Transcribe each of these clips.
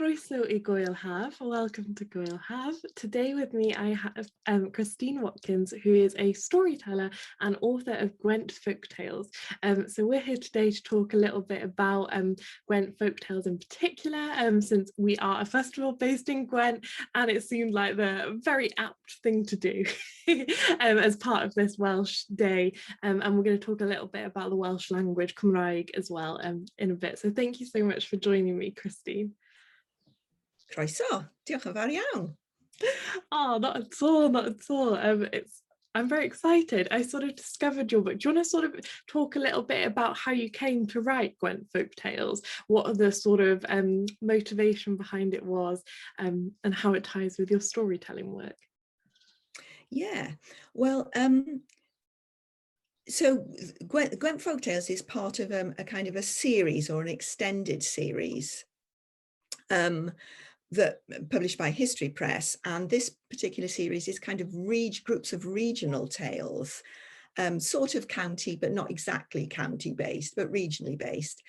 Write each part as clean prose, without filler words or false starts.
Croeso I Gŵyl Haf. Welcome to Gŵyl Haf. Today with me I have Christine Watkins, who is a storyteller and author of Gwent Folk Tales. So we're here today to talk a little bit about Gwent Folk Tales in particular, since we are a festival based in Gwent and it seemed like the very apt thing to do as part of this Welsh Day. And we're going to talk a little bit about the Welsh language, Cymraeg, as well in a bit. So thank you so much for joining me, Christine. Croeso, diolch yn fawr iawn. Oh, not at all, not at all. I'm very excited. I sort of discovered your book. Do you want to sort of talk a little bit about how you came to write Gwent Folk Tales? What are the sort of motivation behind it was, and how it ties with your storytelling work? Yeah, well, so Gwent Folk Tales is part of a kind of a series or an extended series that published by History Press, and this particular series is kind of groups of regional tales, sort of county but not exactly county based, but regionally based,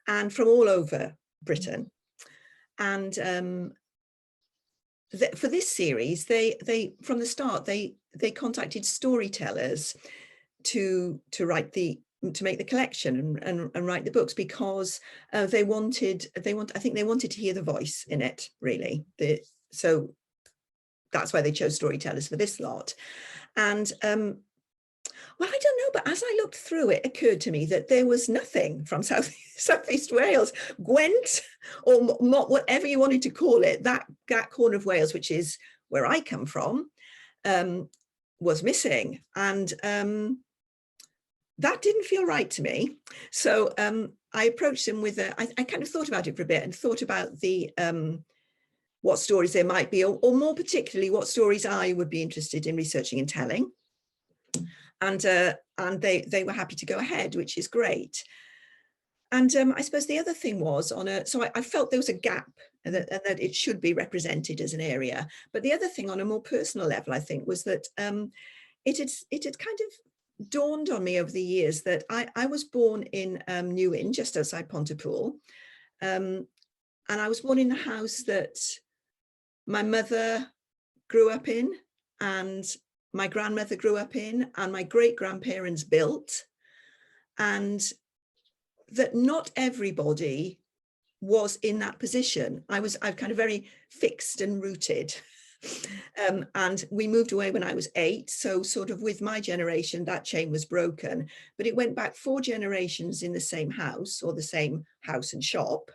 and from all over Britain. And for this series, they from the start they contacted storytellers to make the collection and write the books, because I think they wanted to hear the voice in it, really. So that's why they chose storytellers for this lot. And well, I don't know, but as I looked through it, it occurred to me that there was nothing from Southeast Wales. Gwent, or whatever you wanted to call it, that corner of Wales, which is where I come from, was missing. And that didn't feel right to me. So I approached them with I kind of thought about it for a bit and thought about the what stories there might be, or more particularly what stories I would be interested in researching and telling. And they were happy to go ahead, which is great. And I suppose the other thing was so I felt there was a gap and that it should be represented as an area. But the other thing on a more personal level, I think, was that it had kind of dawned on me over the years that I was born in New Inn, just outside Pontypool, and I was born in the house that my mother grew up in, and my grandmother grew up in, and my great-grandparents built, and that not everybody was in that position. I'm kind of very fixed and rooted. And we moved away when I was 8, so sort of with my generation that chain was broken, but it went back 4 generations in the same house, or the same house and shop.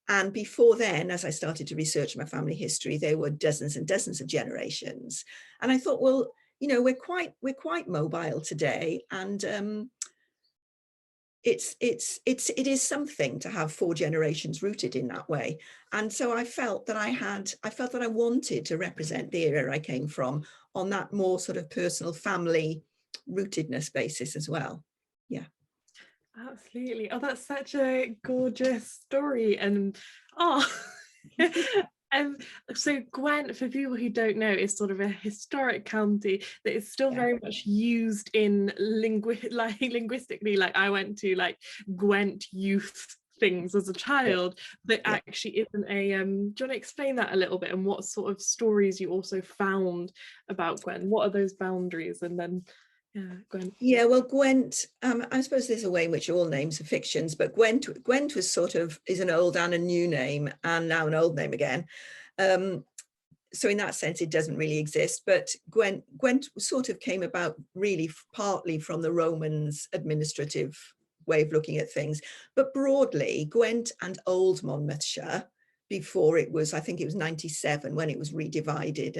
And before then, as I started to research my family history, there were dozens and dozens of generations. And I thought, well, you know, we're quite mobile today, and it is something to have 4 generations rooted in that way. And so I felt that I wanted to represent the era I came from on that more sort of personal family rootedness basis as well. Yeah. Absolutely. Oh, that's such a gorgeous story. And so Gwent, for people who don't know, is sort of a historic county that is still very much used in linguistically. Like I went to like Gwent youth things as a child, but actually isn't a do you want to explain that a little bit, and what sort of stories you also found about Gwent? What are those boundaries? And then Gwent. Yeah, well, Gwent, I suppose there's a way in which all names are fictions, but Gwent was sort of is an old and a new name, and now an old name again. So in that sense, it doesn't really exist. But Gwent sort of came about really partly from the Romans' administrative way of looking at things. But broadly, Gwent and Old Monmouthshire, before it was, I think it was 97 when it was redivided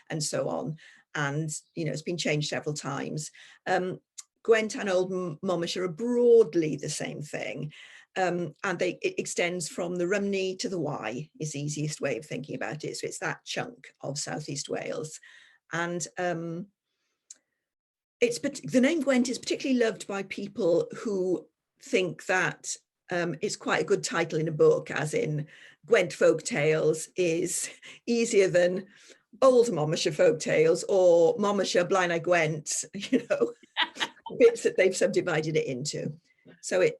and so on. And, you know, it's been changed several times. Gwent and Old Monmouthshire are broadly the same thing. And it extends from the Rhymney to the Wye is the easiest way of thinking about it. So it's that chunk of Southeast Wales. And the name Gwent is particularly loved by people who think that it's quite a good title in a book, as in Gwent Folk Tales is easier than Old Monmouthshire Folk Tales or Monmouthshire Blaenau Gwent, you know, bits that they've subdivided it into. So it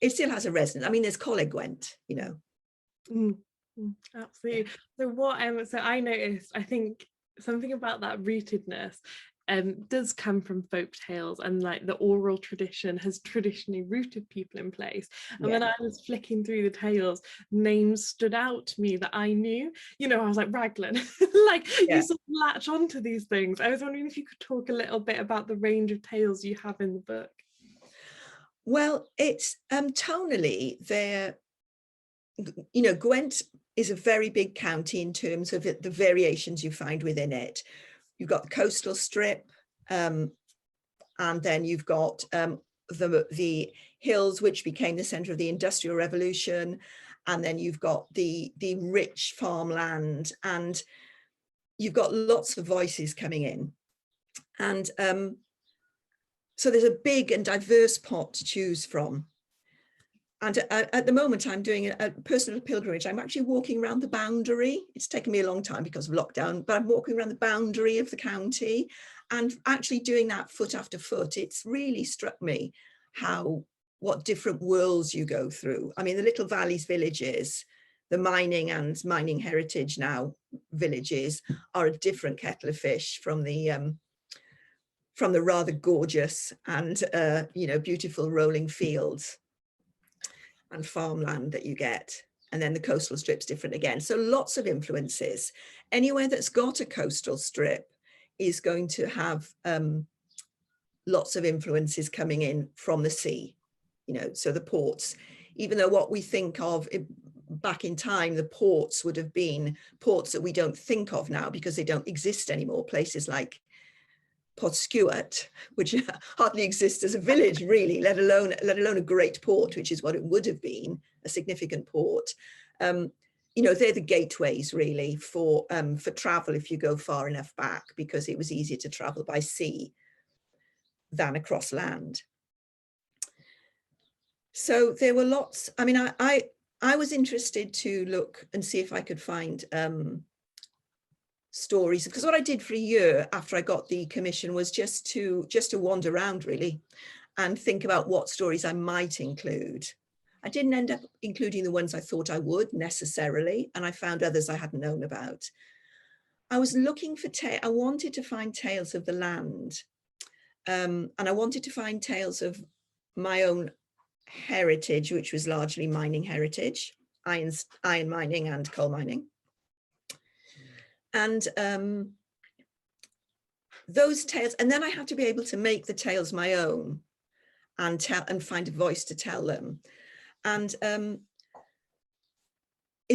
still has a resonance. I mean, there's Coleg Gwent, you know. Absolutely. So what so I noticed, I think something about that rootedness does come from folk tales, and like the oral tradition has traditionally rooted people in place. And Yeah, when I was flicking through the tales, names stood out to me that I knew. You know, I was like, Raglan. Like you yeah. sort of latch onto these things. I was wondering if you could talk a little bit about the range of tales you have in the book. Well, it's tonally, they're, you know, Gwent is a very big county in terms of the variations you find within it. You've got the coastal strip, and then you've got the hills, which became the center of the Industrial Revolution, and then you've got the rich farmland, and you've got lots of voices coming in. And so there's a big and diverse pot to choose from. And at the moment, I'm doing a personal pilgrimage. I'm actually walking around the boundary. It's taken me a long time because of lockdown, but I'm walking around the boundary of the county and actually doing that foot after foot. It's really struck me what different worlds you go through. I mean, the Little Valleys villages, the mining and mining heritage now villages are a different kettle of fish from the rather gorgeous and beautiful rolling fields and farmland that you get. And then the coastal strip's different again. So lots of influences. Anywhere that's got a coastal strip is going to have lots of influences coming in from the sea, so the ports, even though what we think of back in time, the ports would have been ports that we don't think of now because they don't exist anymore. Places like Portskeurt, which hardly exists as a village, really, let alone a great port, which is what it would have been, a significant port. They're the gateways, really, for travel if you go far enough back, because it was easier to travel by sea than across land. So there were lots. I mean, I was interested to look and see if I could find stories, because what I did for a year after I got the commission was just to wander around, really, and think about what stories I might include. I didn't end up including the ones I thought I would necessarily, and I found others I hadn't known about. I was looking for I wanted to find tales of the land, and I wanted to find tales of my own heritage, which was largely mining heritage, iron mining and coal mining. And those tales, and then I had to be able to make the tales my own and find a voice to tell them. And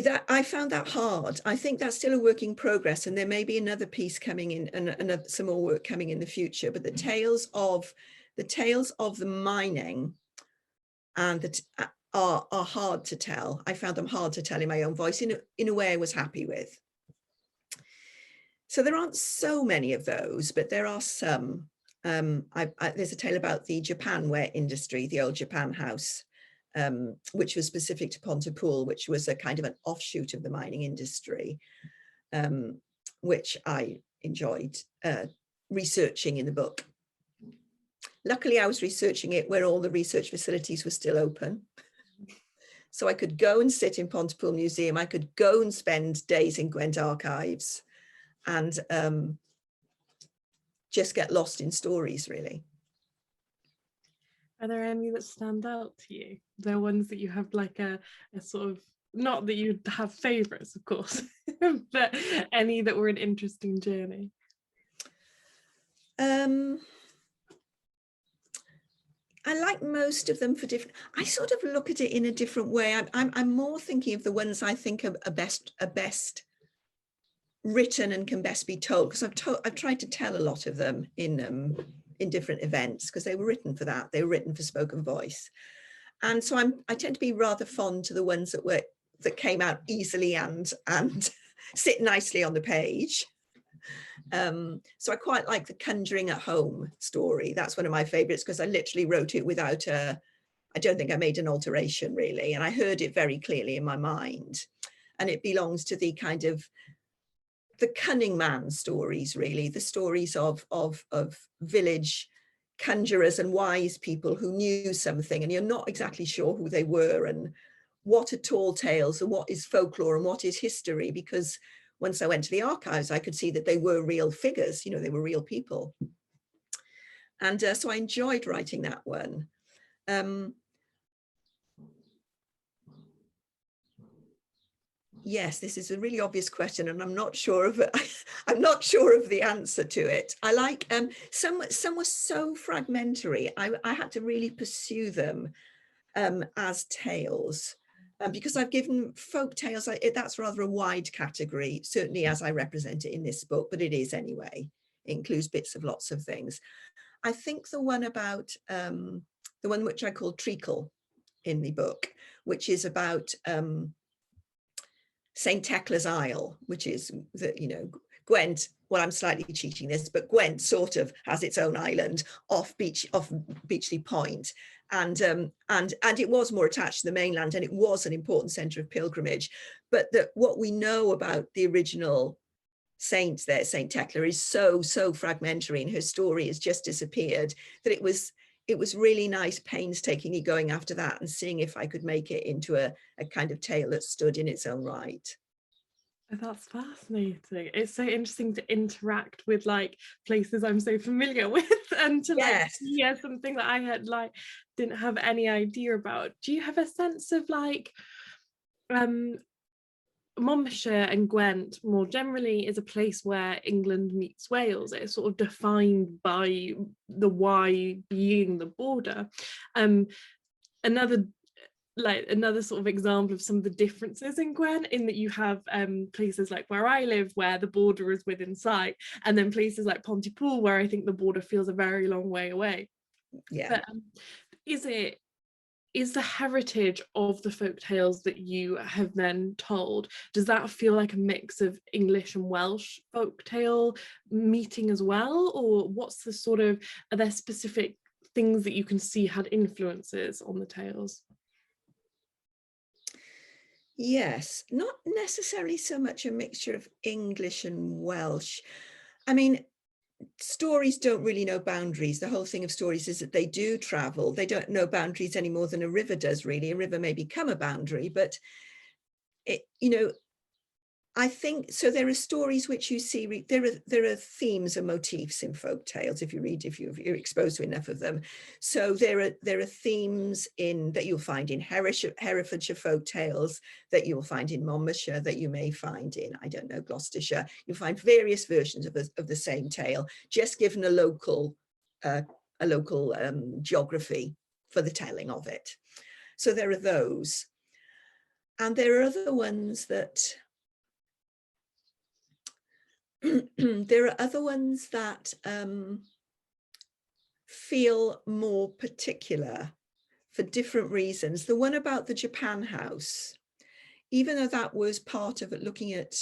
I found that hard. I think that's still a work in progress, and there may be another piece coming in and some more work coming in the future. But the tales of the mining and are hard to tell. I found them hard to tell in my own voice in a way I was happy with. So there aren't so many of those, but there are some. There's a tale about the Japan ware industry, the old Japan house, which was specific to Pontypool, which was a kind of an offshoot of the mining industry, which I enjoyed researching in the book. Luckily, I was researching it where all the research facilities were still open. So I could go and sit in Pontypool Museum. I could go and spend days in Gwent archives and just get lost in stories, really. Are there any that stand out to you? There are ones that you have like a sort of, not that you have favourites, of course, but any that were an interesting journey? I like most of them for different. I sort of look at it in a different way. I'm more thinking of the ones I think are best written and can best be told, because I've tried to tell a lot of them in different events, because they were written for that. They were written for spoken voice, and so I tend to be rather fond to the ones that came out easily and sit nicely on the page. So I quite like the Conjuring at Home story. That's one of my favorites, because I literally wrote it without I don't think I made an alteration, really, and I heard it very clearly in my mind. And it belongs to the kind of the cunning man stories, really, the stories of village conjurers and wise people who knew something, and you're not exactly sure who they were and what are tall tales and what is folklore and what is history, because once I went to the archives, I could see that they were real figures, you know, they were real people. And so I enjoyed writing that one. Yes, this is a really obvious question, and I'm not sure of I'm not sure of the answer to it. I like some were so fragmentary. I had to really pursue them as tales, because I've given folk tales. That's rather a wide category, certainly as I represent it in this book, but it is anyway. It includes bits of lots of things. I think the one about the one which I call Treacle in the book, which is about St. Tecla's Isle, which is that, you know, Gwent, well, I'm slightly cheating this, but Gwent sort of has its own island off Beachley Point. And it was more attached to the mainland, and it was an important centre of pilgrimage. But what we know about the original saint there, St. Tecla, is so fragmentary, and her story has just disappeared, that it was really nice painstakingly going after that and seeing if I could make it into a kind of tale that stood in its own right. That's fascinating. It's so interesting to interact with like places I'm so familiar with, and to like hear something that I had like didn't have any idea about. Do you have a sense of like Monmouthshire and Gwent more generally is a place where England meets Wales? It's sort of defined by the Y being the border. Another sort of example of some of the differences in Gwent, in that you have places like where I live where the border is within sight, and then places like Pontypool where I think the border feels a very long way away. Yeah. But is the heritage of the folk tales that you have then told, does that feel like a mix of English and Welsh folk tale meeting as well? Or what's the sort of, are there specific things that you can see had influences on the tales? Yes, not necessarily so much a mixture of English and Welsh. I mean, stories don't really know boundaries. The whole thing of stories is that they do travel. They don't know boundaries any more than a river does, really. A river may become a boundary, but it, you know, I think so. There are stories which you see. There are themes and motifs in folk tales. If you're exposed to enough of them, so there are themes in that you'll find in Herefordshire folk tales, that you will find in Monmouthshire, that you may find in, I don't know, Gloucestershire. You'll find various versions of the same tale, just given a local geography for the telling of it. So there are those, and there are other ones that. There are other ones that feel more particular for different reasons. The one about the Japan house, even though that was part of it, looking at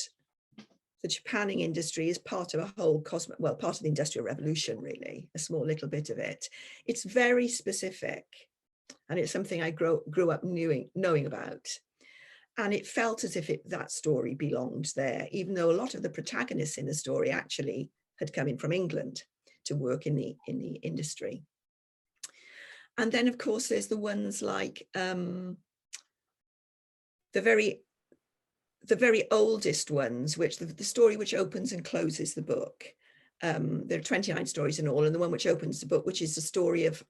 the Japanning industry as part of a whole part of the Industrial Revolution, really, a small little bit of it. It's very specific, and it's something I grew up knowing about. And it felt as if that story belonged there, even though a lot of the protagonists in the story actually had come in from England to work in the industry. And then, of course, there's the ones like the very oldest ones, which the story which opens and closes the book. There are 29 stories in all, and the one which opens the book, which is the story of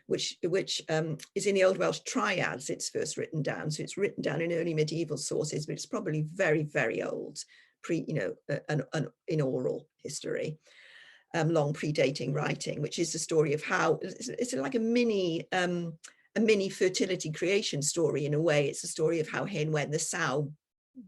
which is in the Old Welsh triads. It's first written down, so it's written down in early medieval sources, but it's probably very, very old, in oral history, long predating writing, which is the story of how it's like a mini fertility creation story in a way. It's a story of how Hen Wen the sow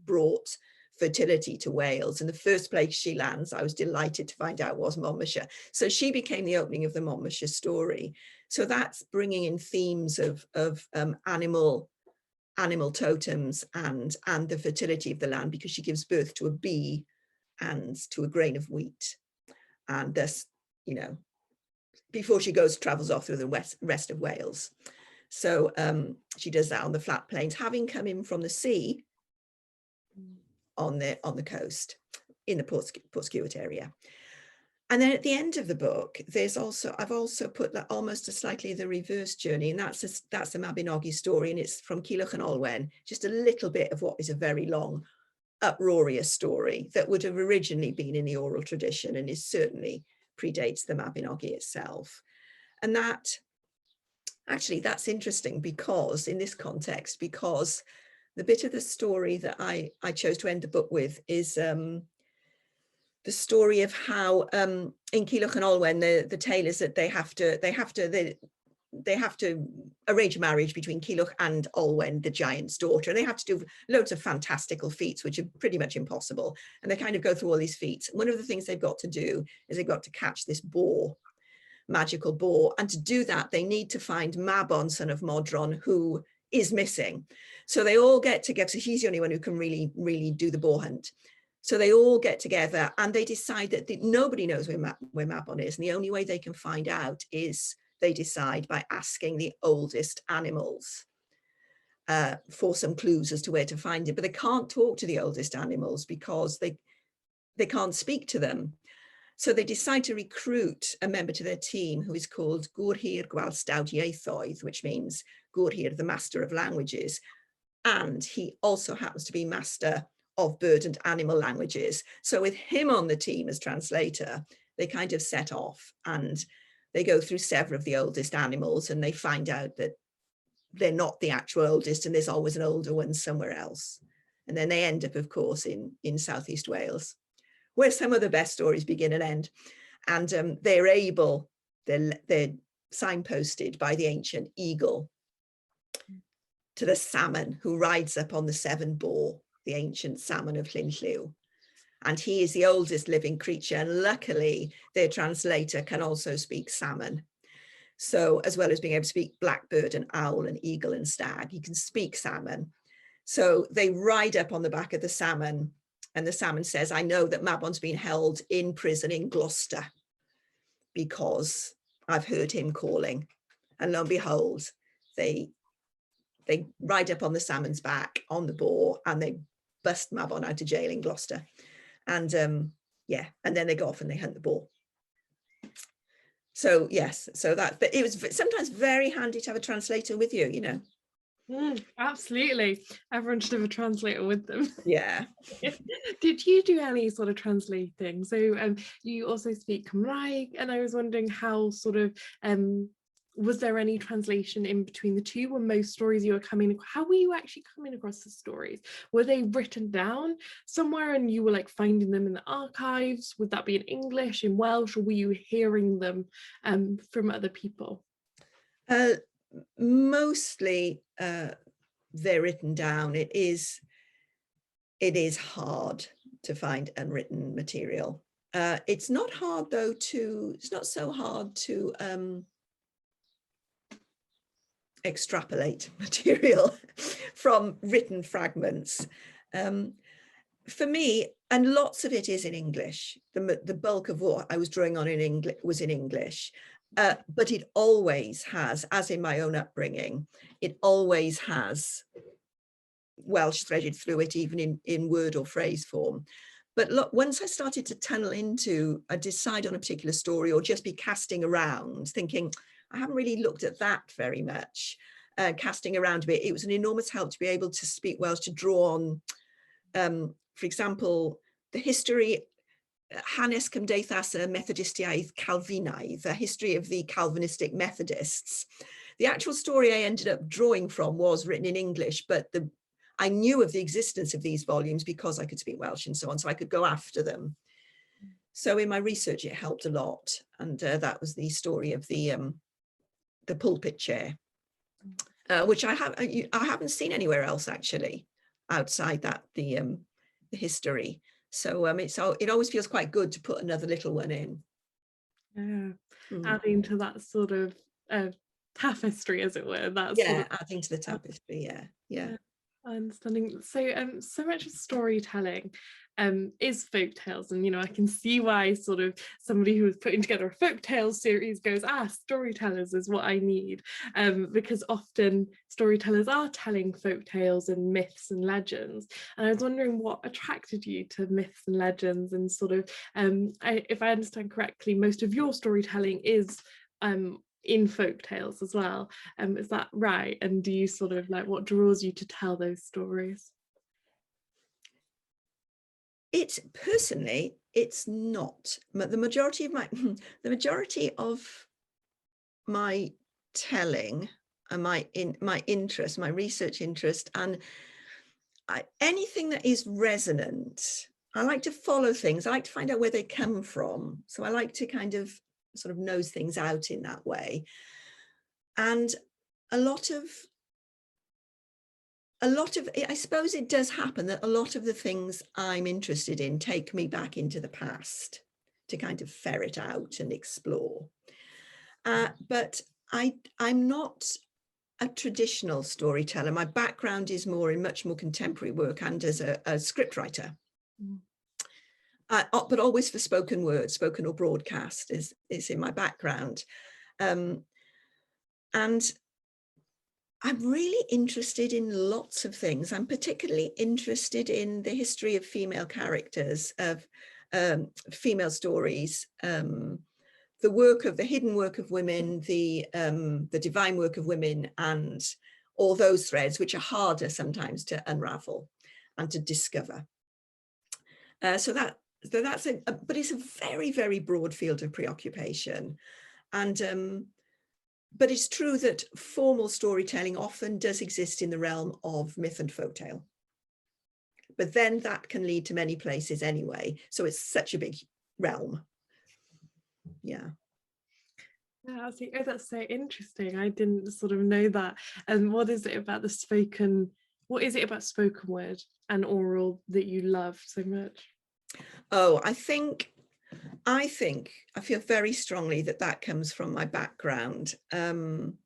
brought fertility to Wales, and the first place she lands, I was delighted to find out, was Monmouthshire. So she became the opening of the Monmouthshire story. So that's bringing in themes of animal totems and the fertility of the land, because she gives birth to a bee and to a grain of wheat, and thus, you know, before she travels off through the rest of Wales. So she does that on the flat plains, having come in from the sea on the coast in the Portskewitt area. And then at the end of the book, I've also put that almost a slightly the reverse journey, and that's the Mabinogi story, and it's from Culhwch and Olwen, just a little bit of what is a very long, uproarious story that would have originally been in the oral tradition, and is certainly predates the Mabinogi itself. And that's interesting because in this context, because the bit of the story that I chose to end the book with is the story of how in Culhwch and Olwen, the tale is that they have to arrange a marriage between Culhwch and Olwen, the giant's daughter, and they have to do loads of fantastical feats, which are pretty much impossible. And they kind of go through all these feats. And one of the things they've got to do is they've got to catch this boar, magical boar. And to do that, they need to find Mabon, son of Modron, who is missing. So they all get together. So he's the only one who can really, really do the boar hunt. So they all get together and they decide that nobody knows where Mabon is. And the only way they can find out is they decide by asking the oldest animals for some clues as to where to find it. But they can't talk to the oldest animals because they can't speak to them. So they decide to recruit a member to their team who is called Gŵyl Haf Gwalstawdiaethoedd, which means Gŵyl Haf, the master of languages. And he also happens to be master of bird and animal languages. So with him on the team as translator, they kind of set off and they go through several of the oldest animals and they find out that they're not the actual oldest and there's always an older one somewhere else. And then they end up, of course, in Southeast Wales, where some of the best stories begin and end. And they're signposted by the ancient eagle to the salmon who rides up on the seven boar, the ancient salmon of Llyn Lliw. And he is the oldest living creature. And luckily, their translator can also speak salmon. So as well as being able to speak blackbird and owl and eagle and stag, he can speak salmon. So they ride up on the back of the salmon and the salmon says, I know that Mabon's been held in prison in Gloucester because I've heard him calling. And lo and behold, they ride up on the salmon's back on the boar and they bust Mabon out of jail in Gloucester. And and then they go off and they hunt the boar. So yes, but it was sometimes very handy to have a translator with you, you know. Absolutely. Everyone should have a translator with them. Yeah. Did you do any sort of translating? So you also speak Cymraeg, and I was wondering how sort of was there any translation in between the two? Were most stories you were how were you actually coming across the stories? Were they written down somewhere and you were like finding them in the archives? Would that be in English, in Welsh, or were you hearing them from other people? Mostly they're written down. It is hard to find unwritten material. It's not hard though it's not so hard to extrapolate material from written fragments. For me, and lots of it is in English. The bulk of what I was drawing on in English was in English. But it always has, as in my own upbringing, it always has Welsh threaded through it, even in word or phrase form. But look, once I started to tunnel into, decide on a particular story or just be casting around, thinking, I haven't really looked at that very much, casting around a bit, it was an enormous help to be able to speak Welsh, to draw on, for example, the history, Hanes Cymdeithas y Methodistiaeth Calvinaidd, the history of the Calvinistic Methodists. The actual story I ended up drawing from was written in English, but I knew of the existence of these volumes because I could speak Welsh and so on, so I could go after them. So in my research, it helped a lot. And that was the story of the pulpit chair, which I haven't seen anywhere else actually, outside that, the history. So it always feels quite good to put another little one in. Yeah, adding to that sort of tapestry, as it were. Adding to the tapestry. Yeah. Understanding. So so much of storytelling is folk tales, and I can see why sort of somebody who was putting together a folk tales series goes, storytellers is what I need, because often storytellers are telling folk tales and myths and legends. And I was wondering what attracted you to myths and legends, and sort of if I understand correctly, most of your storytelling is in folk tales as well. Is that right? And do you sort of what draws you to tell those stories? It's not. The majority of my telling and my interest, my research interest, and anything that is resonant. I like to follow things. I like to find out where they come from. So I like to kind of sort of nose things out in that way. And a lot of I suppose it does happen that a lot of the things I'm interested in take me back into the past to kind of ferret out and explore. But I'm not a traditional storyteller. My background is more in much more contemporary work and as a scriptwriter. But always for spoken word, spoken or broadcast is in my background. And I'm really interested in lots of things. I'm particularly interested in the history of female characters, of female stories, the hidden work of women, the divine work of women, and all those threads which are harder sometimes to unravel and to discover. So that's but it's a very, very broad field of preoccupation. And but it's true that formal storytelling often does exist in the realm of myth and folktale. But then that can lead to many places anyway. So it's such a big realm. Yeah. Yeah, that's so interesting. I didn't sort of know that. And what is it about spoken word and oral that you love so much? Oh, I feel very strongly that comes from my background. From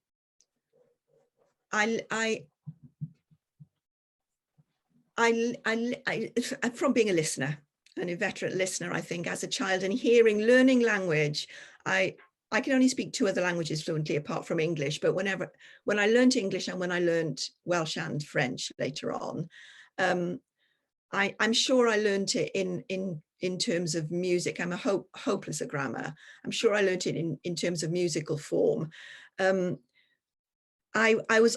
being a listener, an inveterate listener, I think, as a child, and learning language. I can only speak 2 other languages fluently apart from English, but when I learned English and when I learned Welsh and French later on, I'm sure I learned it in terms of music. I'm a hopeless at grammar. I'm sure I learned it in terms of musical form. I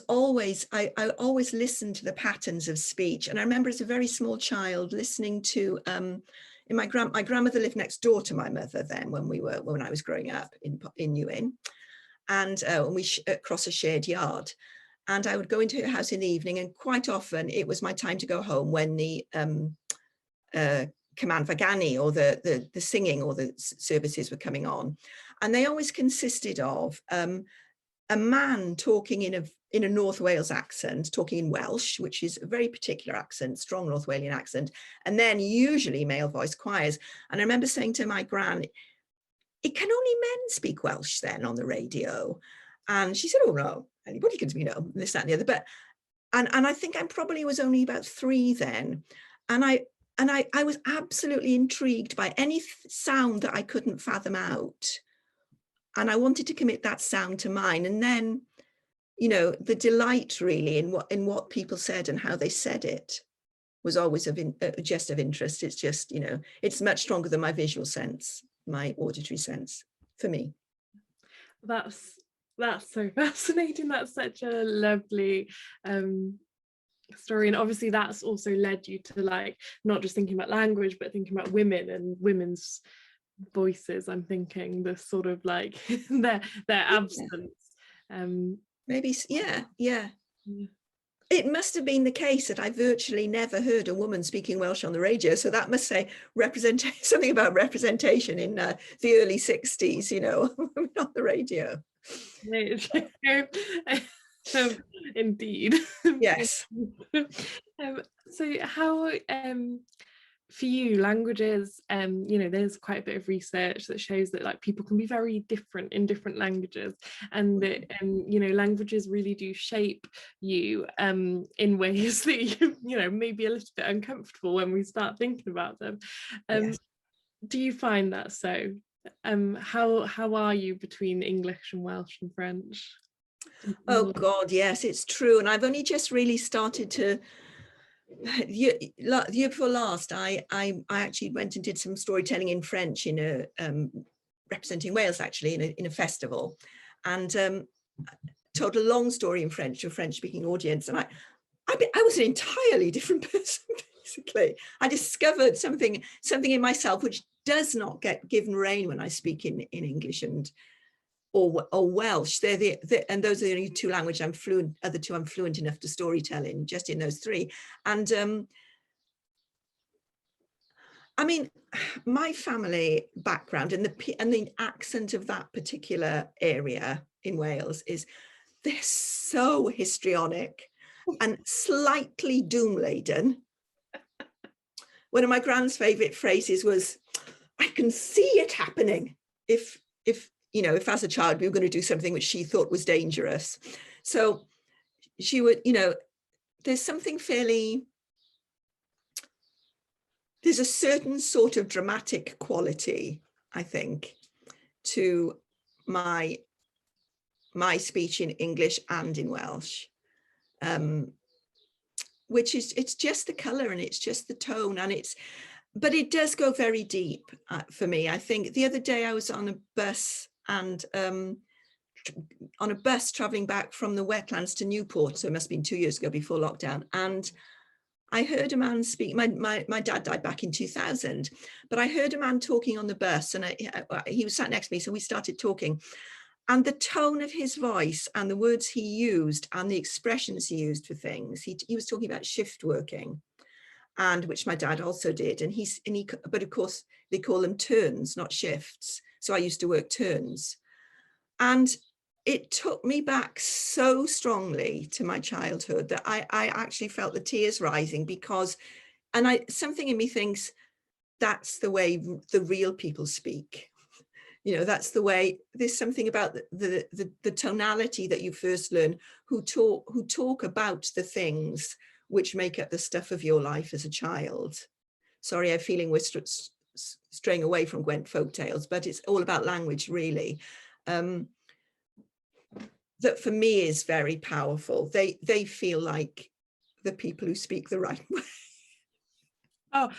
always listened to the patterns of speech, and I remember as a very small child listening to my grandmother lived next door to my mother then when I was growing up in New Inn, and we cross a shared yard, and I would go into her house in the evening, and quite often it was my time to go home when the command vagani or the singing or the services were coming on, and they always consisted of a man talking in a North Wales accent, talking in Welsh, which is a very particular accent, strong North Walian accent, and then usually male voice choirs. And I remember saying to my gran, "It can only men speak Welsh then on the radio?" And she said, "Oh no, anybody can speak, this, that, and the other." But and I think I probably was only about 3 then, and I was absolutely intrigued by any sound that I couldn't fathom out. And I wanted to commit that sound to mine. And then, the delight really in what people said and how they said it was always just of interest. It's just, it's much stronger than my visual sense, my auditory sense for me. That's so fascinating. That's such a lovely story, and obviously that's also led you to not just thinking about language but thinking about women and women's voices. I'm thinking the sort of their absence. Maybe, yeah. It must have been the case that I virtually never heard a woman speaking Welsh on the radio. So that must say something about representation in the early 60s, on the radio. Indeed. Yes. So how for you, languages, you know, there's quite a bit of research that shows that like people can be very different in different languages, and that you know, languages really do shape you in ways that you know, maybe a little bit uncomfortable when we start thinking about them. Yes. Do you find that so? How are you between English and Welsh and French? Oh God, yes, it's true. And I've only just really started to, the year before last, I actually went and did some storytelling in French in a representing Wales, actually, in a festival, and told a long story in French to a French-speaking audience. And I was an entirely different person, basically. I discovered something in myself which does not get given rein when I speak in English or Welsh. And those are the only two languages I'm fluent. Other two I'm fluent enough to storytell in, just in those three. And I mean, my family background and the accent of that particular area in Wales is, they're so histrionic and slightly doom laden. One of my grand's favorite phrases was, "I can see it happening," if you know, if as a child we were going to do something which she thought was dangerous. So she would, you know, there's a certain sort of dramatic quality, I think, to my speech in English and in Welsh, which is, it's just the color and it's just the tone, and but it does go very deep for me. I think the other day I was on a bus, and traveling back from the wetlands to Newport, so it must have been 2 years ago, before lockdown, and I heard a man speak. My dad died back in 2000, but I heard a man talking on the bus, and he was sat next to me, so we started talking. And the tone of his voice and the words he used and the expressions he used for things, he was talking about shift working, and which my dad also did. And but of course they call them turns, not shifts. So I used to work turns, and it took me back so strongly to my childhood that I actually felt the tears rising, because, and something in me thinks that's the way the real people speak. You know, that's the way. There's something about the tonality that you first learn, who talk about the things which make up the stuff of your life as a child. Sorry, I'm feeling we're straying away from Gwent Folk Tales, but it's all about language, really. That for me is very powerful. They feel like the people who speak the right way. Oh,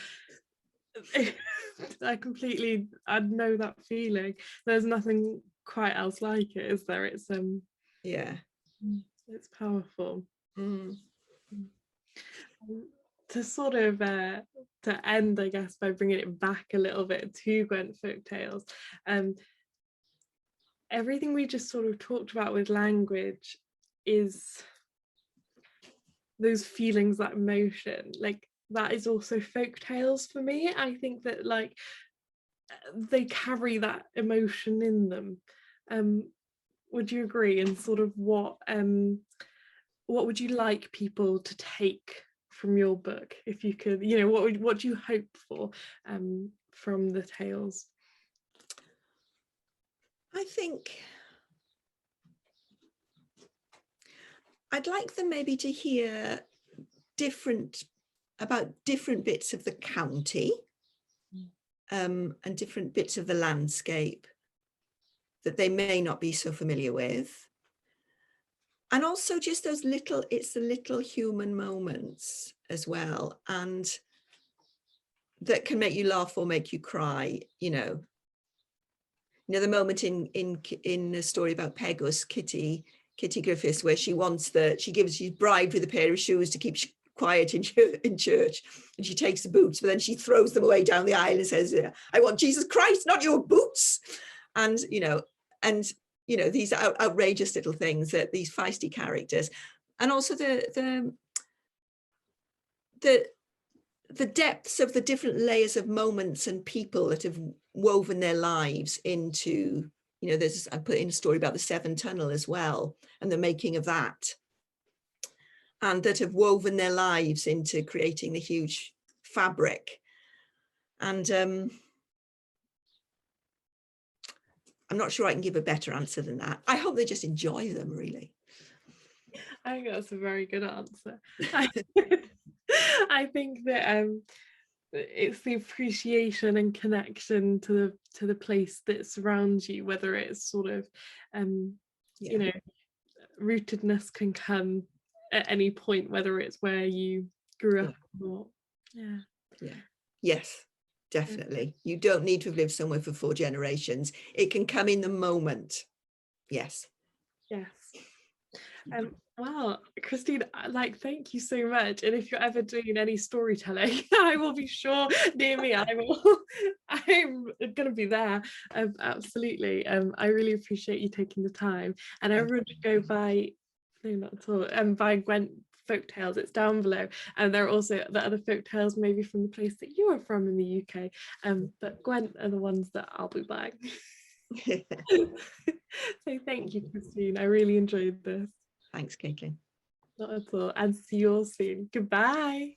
I know that feeling. There's nothing quite else like it, is there? It's yeah, it's powerful. mm. To sort of to end, I guess, by bringing it back a little bit to Gwent Folk Tales, everything we just sort of talked about with language is those feelings, that emotion, like that is also folk tales for me. I think that like they carry that emotion in them. Would you agree? And sort of what would you like people to take from your book, if you could, you know, what do you hope for from the tales? I think I'd like them maybe to hear about different bits of the county, and different bits of the landscape that they may not be so familiar with. And also just those it's the little human moments as well, and that can make you laugh or make you cry, you know. You know, the moment in a story about Pegus, Kitty Griffiths, where she's bribed with a pair of shoes to keep quiet in church, and she takes the boots, but then she throws them away down the aisle and says, "I want Jesus Christ, not your boots." And these outrageous little things, that these feisty characters, and also the depths of the different layers of moments and people that have woven their lives into, you know, I put in a story about the Severn Tunnel as well, and the making of that, and that have woven their lives into creating the huge fabric And I'm not sure I can give a better answer than that. I hope they just enjoy them, really. I think that's a very good answer. I think that it's the appreciation and connection to the place that surrounds you, whether it's sort of you know, rootedness can come at any point, whether it's where you grew up or not. Yes, definitely. You don't need to have lived somewhere for 4 generations. It can come in the moment. Yes. Wow, Christine, thank you so much. And if you're ever doing any storytelling, I will be sure near me. I'm gonna be there. Absolutely. I really appreciate you taking the time. And everyone should go by, no, not at all, by Gwent Folk Tales. It's down below. And there are also the other folk tales, maybe from the place that you are from in the UK. But Gwent are the ones that I'll be buying. So thank you, Christine. I really enjoyed this. Thanks, Caitlin. Not at all. And see you all soon. Goodbye.